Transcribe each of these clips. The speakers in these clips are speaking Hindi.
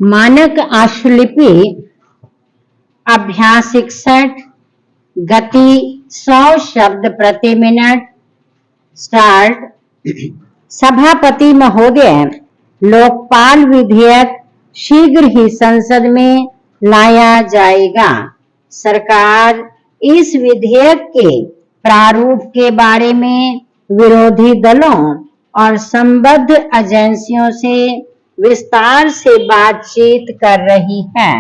मानक आशुलिपि अभ्यास 61 गति 100 शब्द प्रति मिनट। स्टार्ट। सभापति महोदय, लोकपाल विधेयक शीघ्र ही संसद में लाया जाएगा। सरकार इस विधेयक के प्रारूप के बारे में विरोधी दलों और संबद्ध एजेंसियों से विस्तार से बातचीत कर रही है।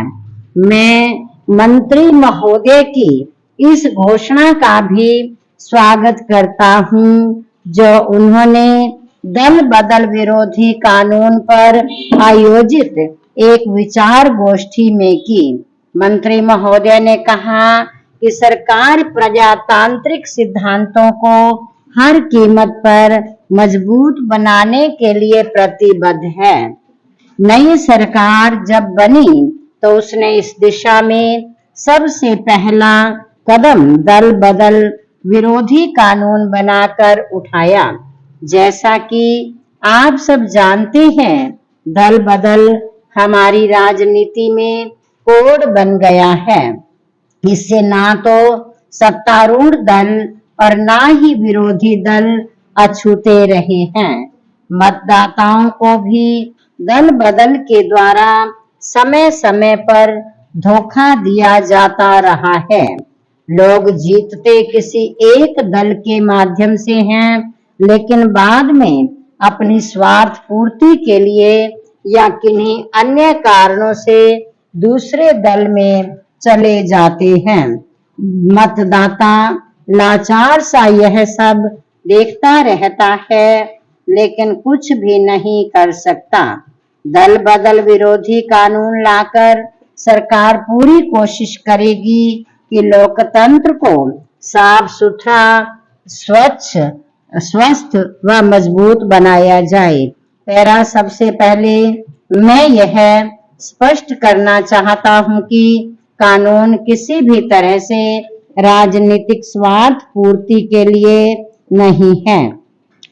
मैं मंत्री महोदय की इस घोषणा का भी स्वागत करता हूं, जो उन्होंने दल बदल विरोधी कानून पर आयोजित एक विचार गोष्ठी में की। मंत्री महोदय ने कहा कि सरकार प्रजातांत्रिक सिद्धांतों को हर कीमत पर मजबूत बनाने के लिए प्रतिबद्ध है। नई सरकार जब बनी तो उसने इस दिशा में सबसे पहला कदम दल बदल विरोधी कानून बनाकर उठाया। जैसा कि आप सब जानते हैं, दल बदल हमारी राजनीति में कोड बन गया है। इससे ना तो सत्तारूढ़ दल और ना ही विरोधी दल अछूते रहे हैं। मतदाताओं को भी दल बदल के द्वारा समय समय पर धोखा दिया जाता रहा है। लोग जीतते किसी एक दल के माध्यम से हैं, लेकिन बाद में अपनी स्वार्थ पूर्ति के लिए या किन्हीं अन्य कारणों से दूसरे दल में चले जाते हैं। मतदाता लाचार सा यह सब देखता रहता है, लेकिन कुछ भी नहीं कर सकता। दल बदल विरोधी कानून लाकर सरकार पूरी कोशिश करेगी कि लोकतंत्र को साफ सुथरा, स्वच्छ, स्वस्थ व मजबूत बनाया जाए। पैरा सबसे पहले मैं यह स्पष्ट करना चाहता हूं कि कानून किसी भी तरह से राजनीतिक स्वार्थ पूर्ति के लिए नहीं है।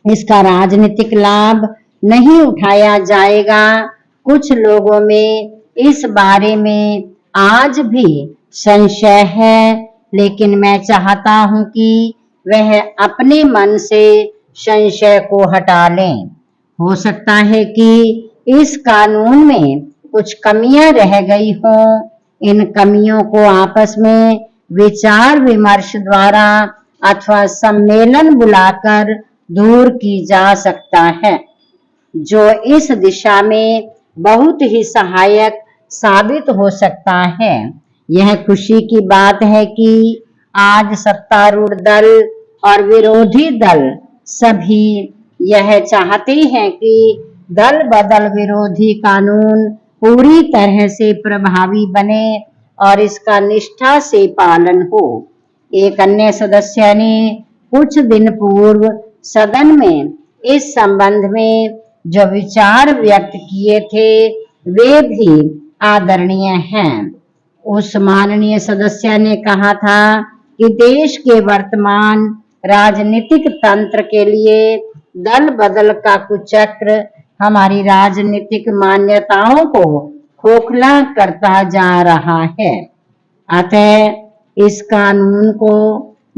इसका राजनीतिक लाभ नहीं उठाया जाएगा। कुछ लोगों में इस बारे में आज भी संशय है, लेकिन मैं चाहता हूं कि वह अपने मन से संशय को हटा लें। हो सकता है कि इस कानून में कुछ कमियां रह गई हों। इन कमियों को आपस में विचार विमर्श द्वारा अथवा सम्मेलन बुलाकर दूर की जा सकता है, जो इस दिशा में बहुत ही सहायक साबित हो सकता है। यह खुशी की बात है कि आज सत्तारूढ़ दल और विरोधी दल सभी यह चाहते हैं कि दल बदल विरोधी कानून पूरी तरह से प्रभावी बने और इसका निष्ठा से पालन हो। एक अन्य सदस्य ने कुछ दिन पूर्व सदन में इस संबंध में जो विचार व्यक्त किए थे, वे भी आदरणीय हैं। उस माननीय सदस्य ने कहा था कि देश के वर्तमान राजनीतिक तंत्र के लिए दल बदल का कुचक्र हमारी राजनीतिक मान्यताओं को खोखला करता जा रहा है। अतः इस कानून को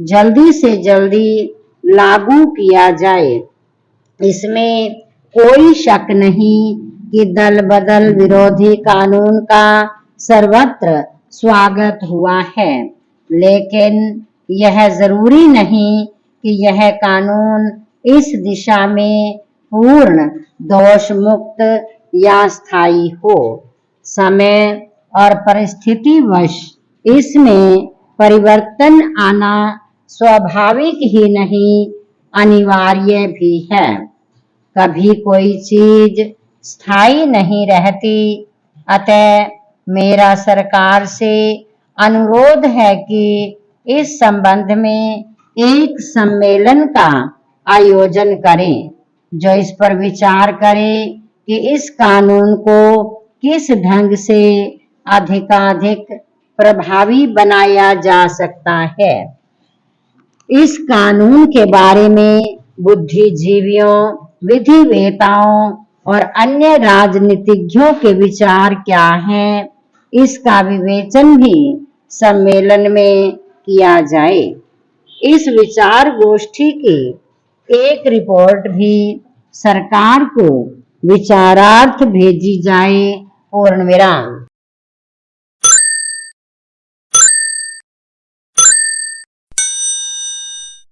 जल्दी से जल्दी लागू किया जाए। इसमें कोई शक नहीं कि दल बदल विरोधी कानून का सर्वत्र स्वागत हुआ है, लेकिन यह जरूरी नहीं कि यह कानून इस दिशा में पूर्ण दोष मुक्त या स्थायी हो। समय और परिस्थितिवश इसमें परिवर्तन आना स्वाभाविक ही नहीं, अनिवार्य भी है। कभी कोई चीज स्थायी नहीं रहती। अतः मेरा सरकार से अनुरोध है कि इस संबंध में एक सम्मेलन का आयोजन करें, जो इस पर विचार करे कि इस कानून को किस ढंग से अधिकाधिक प्रभावी बनाया जा सकता है। इस कानून के बारे में बुद्धिजीवियों, विधिवेताओं और अन्य राजनीतिज्ञों के विचार क्या हैं, इसका विवेचन भी सम्मेलन में किया जाए। इस विचार गोष्ठी की एक रिपोर्ट भी सरकार को विचारार्थ भेजी जाए। पूर्ण विराम।